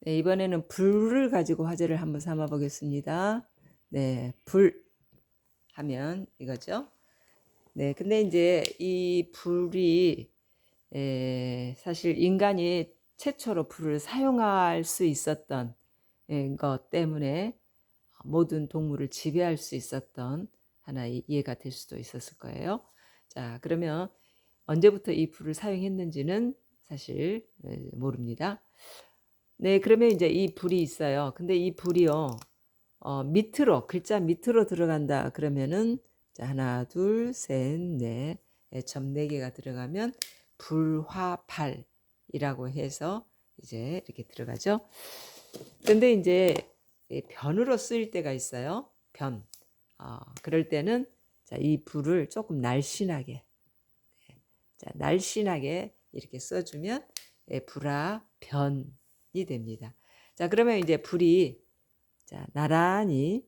네, 이번에는 불을 가지고 화제를 한번 삼아 보겠습니다. 네, 불 하면 이거죠. 네, 근데 이제 이 불이 사실 인간이 최초로 불을 사용할 수 있었던 것 때문에 모든 동물을 지배할 수 있었던 하나의 이해가 될 수도 있었을 거예요. 자, 그러면 언제부터 이 불을 사용했는지는 사실 모릅니다. 네, 그러면 이제 이 불이 있어요. 근데 이 불이요, 밑으로, 글자 밑으로 들어간다. 그러면은, 자, 하나, 둘, 셋, 넷, 점 4개가 들어가면 불화발이라고 해서 이제 이렇게 들어가죠. 근데 이제 변으로 쓰일 때가 있어요. 변. 그럴 때는, 자, 이 불을 조금 날씬하게, 자, 날씬하게 이렇게 써주면 불화변이 됩니다. 자, 그러면 이제 불이, 자, 나란히,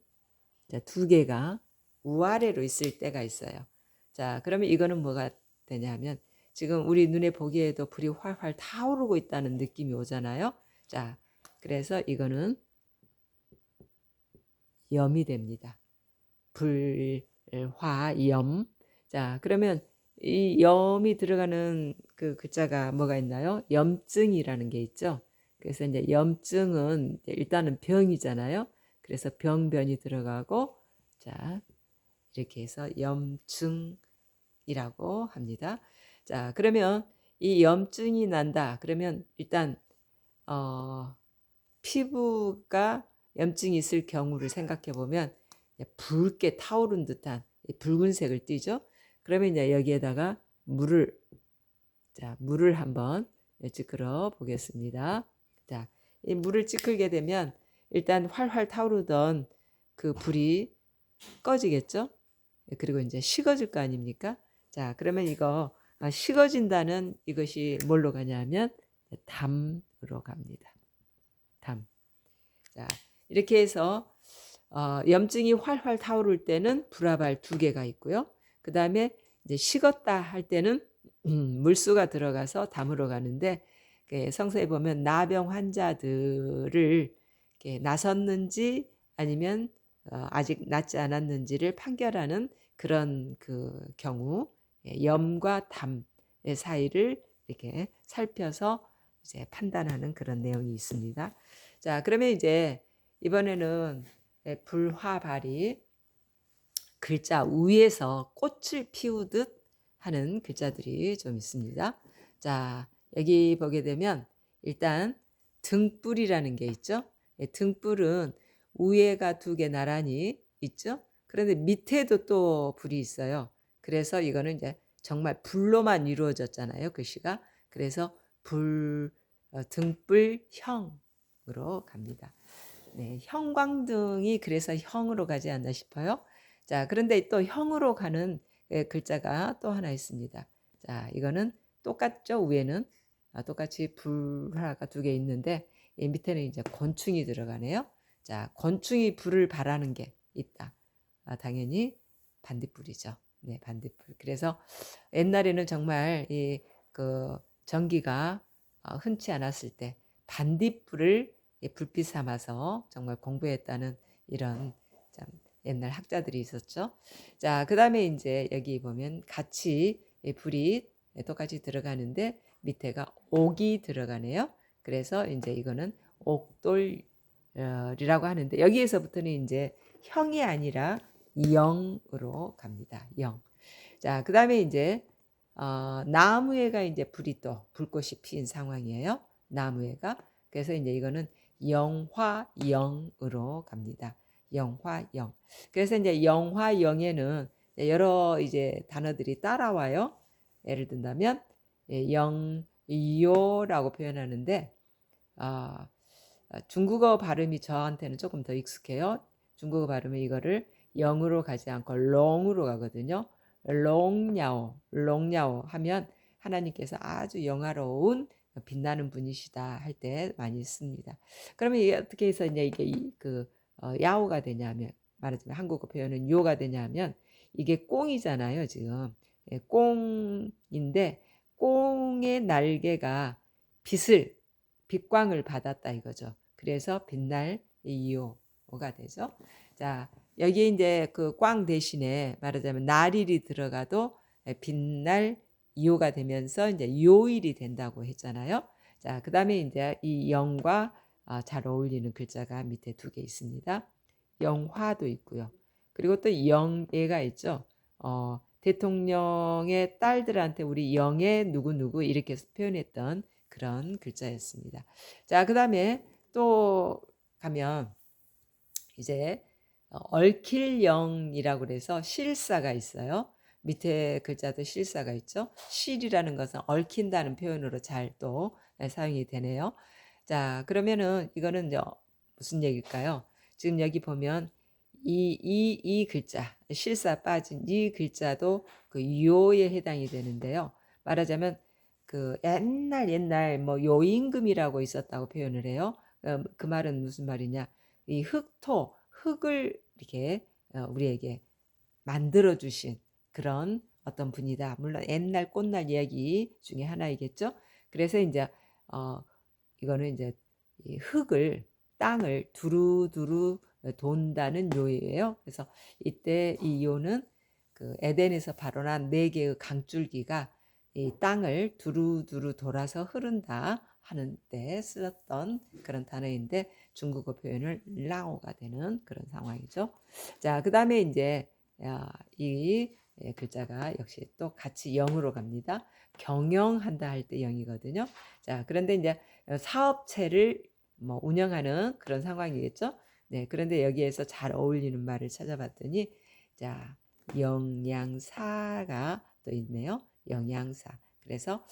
자, 2개가 우아래로 있을 때가 있어요. 자, 그러면 이거는 뭐가 되냐면 지금 우리 눈에 보기에도 불이 활활 타오르고 있다는 느낌이 오잖아요. 자, 그래서 이거는 염이 됩니다. 불화염. 자, 그러면 이 염이 들어가는 그 글자가 뭐가 있나요? 염증이라는 게 있죠. 그래서 이제 염증은 일단은 병이잖아요. 그래서 병변이 들어가고, 자, 이렇게 해서 염증이라고 합니다. 자, 그러면 이 염증이 난다. 그러면 일단 피부가 염증이 있을 경우를 생각해 보면 붉게 타오른 듯한 붉은색을 띠죠. 그러면 이제 여기에다가 물을, 자, 물을 한번 찌끄러 보겠습니다. 자, 이 물을 찌끌게 되면 일단 활활 타오르던 그 불이 꺼지겠죠. 그리고 이제 식어질 거 아닙니까? 자, 그러면 이거 식어진다는 이것이 뭘로 가냐면 담으로 갑니다. 담. 자, 이렇게 해서 염증이 활활 타오를 때는 불화발 2개가 있고요. 그 다음에 이제 식었다 할 때는 물수가 들어가서 담으로 가는데, 성서에 보면 나병 환자들을 나섰는지 아니면 아직 낫지 않았는지를 판결하는 그런 그 경우, 염과 담의 사이를 이렇게 살펴서 이제 판단하는 그런 내용이 있습니다. 자, 그러면 이제 이번에는 불화발이 글자 위에서 꽃을 피우듯 하는 글자들이 좀 있습니다. 자, 여기 보게 되면 일단 등불이라는 게 있죠. 등불은 위에가 2개 나란히 있죠. 그런데 밑에도 또 불이 있어요. 그래서 이거는 이제 정말 불로만 이루어졌잖아요, 글씨가. 그래서 등불형으로 갑니다. 네, 형광등이 그래서 형으로 가지 않나 싶어요. 자, 그런데 또 형으로 가는 글자가 또 하나 있습니다. 자, 이거는 똑같죠. 위에는 똑같이 불화가 2개 있는데 밑에는 이제 곤충이 들어가네요. 자, 곤충이 불을 발하는 게 있다. 당연히 반딧불이죠. 네, 반딧불. 그래서 옛날에는 정말 이 그 전기가 흔치 않았을 때 반딧불을 불빛 삼아서 정말 공부했다는 이런 참 옛날 학자들이 있었죠. 자, 그다음에 이제 여기 보면 같이 불이 똑같이 들어가는데 밑에가 옥이 들어가네요. 그래서 이제 이거는 옥돌이라고 하는데 여기에서부터는 이제 형이 아니라 영으로 갑니다. 영. 자, 그다음에 이제 나무에가 이제 불이 또 불꽃이 피인 상황이에요. 나무에가. 그래서 이제 이거는 영화영으로 갑니다. 영화영. 그래서 이제 영화영에는 여러 이제 단어들이 따라와요. 예를 든다면 영요라고 표현하는데 아, 중국어 발음이 저한테는 조금 더 익숙해요. 중국어 발음은 이거를 영으로 가지 않고 롱으로 가거든요. 롱야오, 롱야오 하면 하나님께서 아주 영화로운 빛나는 분이시다 할 때 많이 씁니다. 그러면 이게 어떻게 해서 이제 이게 야오가 되냐면 말하자면 한국어 표현은 요가 되냐면 이게 꽁이잖아요, 지금. 꽁인데 꽁의 날개가 빛을 빛광을 받았다 이거죠. 그래서 빛날 이요가 되죠. 자, 여기에 이제 그 꽝 대신에 말하자면 날일이 들어가도 빛날 이요가 되면서 이제 요일이 된다고 했잖아요. 자, 그다음에 이제 이 영과 잘 어울리는 글자가 밑에 두 개 있습니다. 영화도 있고요. 그리고 또 영예가 있죠. 대통령의 딸들한테 우리 영예 누구누구 이렇게 표현했던 그런 글자였습니다. 자, 그다음에 또 가면 이제 얽힐 영이라고 그래서 실사가 있어요. 밑에 글자도 실사가 있죠. 실이라는 것은 얽힌다는 표현으로 잘 또 사용이 되네요. 자, 그러면은 이거는 이제 무슨 얘기일까요? 지금 여기 보면 이 글자, 실사 빠진 이 글자도 그 요에 해당이 되는데요. 말하자면 그 옛날 뭐 요임금이라고 있었다고 표현을 해요. 그 말은 무슨 말이냐? 이 흙을 이렇게 우리에게 만들어 주신 그런 어떤 분이다. 물론 옛날 꽃날 이야기 중에 하나이겠죠. 그래서 이제 이거는 이제 이 땅을 두루두루 돈다는 요예요. 그래서 이때 이 요는 그 에덴에서 발원한 네 개의 강줄기가 이 땅을 두루두루 돌아서 흐른다 하는 때 쓰였던 그런 단어인데 중국어 표현을 라오가 되는 그런 상황이죠. 자, 그다음에 이제 이 글자가 역시 또 같이 영으로 갑니다. 경영한다 할 때 영이거든요. 자, 그런데 이제 사업체를 뭐 운영하는 그런 상황이겠죠. 네, 그런데 여기에서 잘 어울리는 말을 찾아봤더니 자, 영양사가 또 있네요. 영양사. 그래서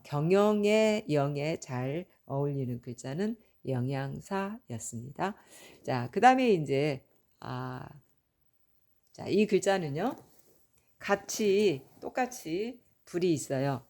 경영의 영에 잘 어울리는 글자는 영양사였습니다. 자, 그다음에 이제 자, 이 글자는요. 똑같이 불이 있어요.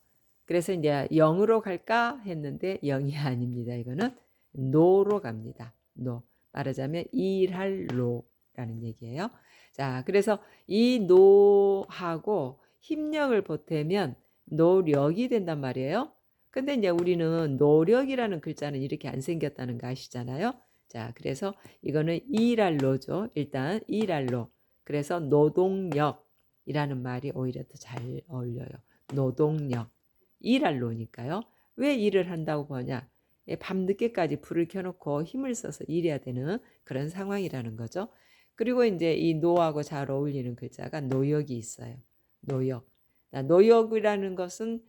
그래서 이제 영으로 갈까 했는데 영이 아닙니다. 이거는 노로 갑니다. 노. 말하자면 일할 노라는 얘기예요. 자, 그래서 이 노하고 힘력을 보태면 노력이 된단 말이에요. 근데 이제 우리는 노력이라는 글자는 이렇게 안 생겼다는 거 아시잖아요. 자, 그래서 이거는 일할 노죠. 일단 일할 노. 그래서 노동력이라는 말이 오히려 더 잘 어울려요. 노동력. 일할 노니까요. 왜 일을 한다고 보냐? 밤늦게까지 불을 켜놓고 힘을 써서 일해야 되는 그런 상황이라는 거죠. 그리고 이제 이 노하고 잘 어울리는 글자가 노역이 있어요. 노역. 노역이라는 것은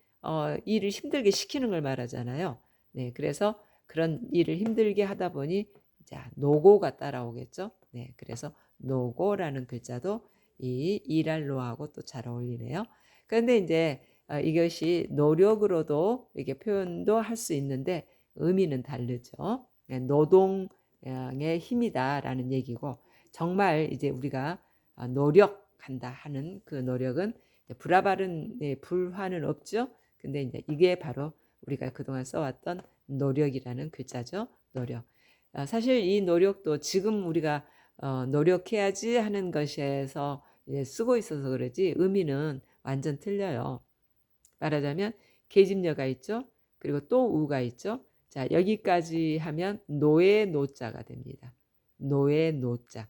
일을 힘들게 시키는 걸 말하잖아요. 네, 그래서 그런 일을 힘들게 하다 보니 자, 노고가 따라오겠죠. 네, 그래서 노고라는 글자도 이 일할 노하고 또 잘 어울리네요. 그런데 이제 이것이 노력으로도 이게 표현도 할 수 있는데 의미는 다르죠. 노동의 힘이다라는 얘기고 정말 이제 우리가 노력한다 하는 그 노력은 불화발은 불화는 없죠. 근데 이제 이게 바로 우리가 그동안 써왔던 노력이라는 글자죠. 노력. 사실 이 노력도 지금 우리가 노력해야지 하는 것에서 쓰고 있어서 그러지 의미는 완전 틀려요. 말하자면 계집녀가 있죠. 그리고 또 우가 있죠. 자, 여기까지 하면 노예 노자가 됩니다. 노예 노자.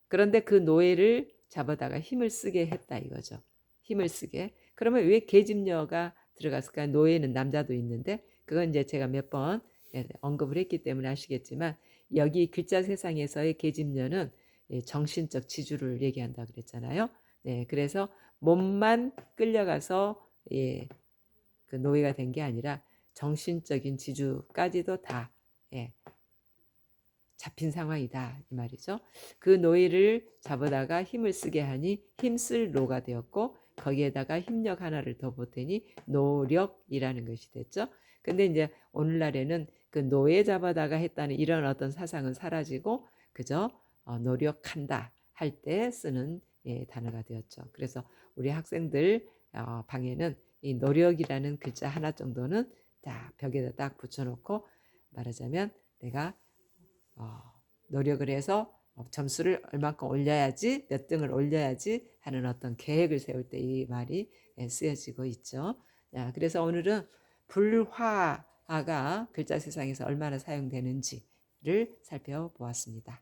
그런데 그 노예를 잡아다가 힘을 쓰게 했다 이거죠. 힘을 쓰게. 그러면 왜 계집녀가 들어갔을까? 노예는 남자도 있는데 그건 이제 제가 몇 번 언급을 했기 때문에 아시겠지만 여기 글자 세상에서의 계집녀는 정신적 지주를 얘기한다 그랬잖아요. 네, 그래서 몸만 끌려가서 그 노예가 된 게 아니라 정신적인 지주까지도 다 잡힌 상황이다 이 말이죠. 그 노예를 잡아다가 힘을 쓰게 하니 힘쓸 노가 되었고 거기에다가 힘력 하나를 더 보태니 노력이라는 것이 됐죠. 근데 이제 오늘날에는 그 노예 잡아다가 했다는 이런 어떤 사상은 사라지고 그저 노력한다 할 때 쓰는 단어가 되었죠. 그래서 우리 학생들 방에는 이 노력이라는 글자 하나 정도는 다 벽에다 딱 붙여놓고 말하자면 내가 노력을 해서 점수를 얼마큼 올려야지 몇 등을 올려야지 하는 어떤 계획을 세울 때 이 말이 쓰여지고 있죠. 그래서 오늘은 불화 아가 글자 세상에서 얼마나 사용되는지를 살펴보았습니다.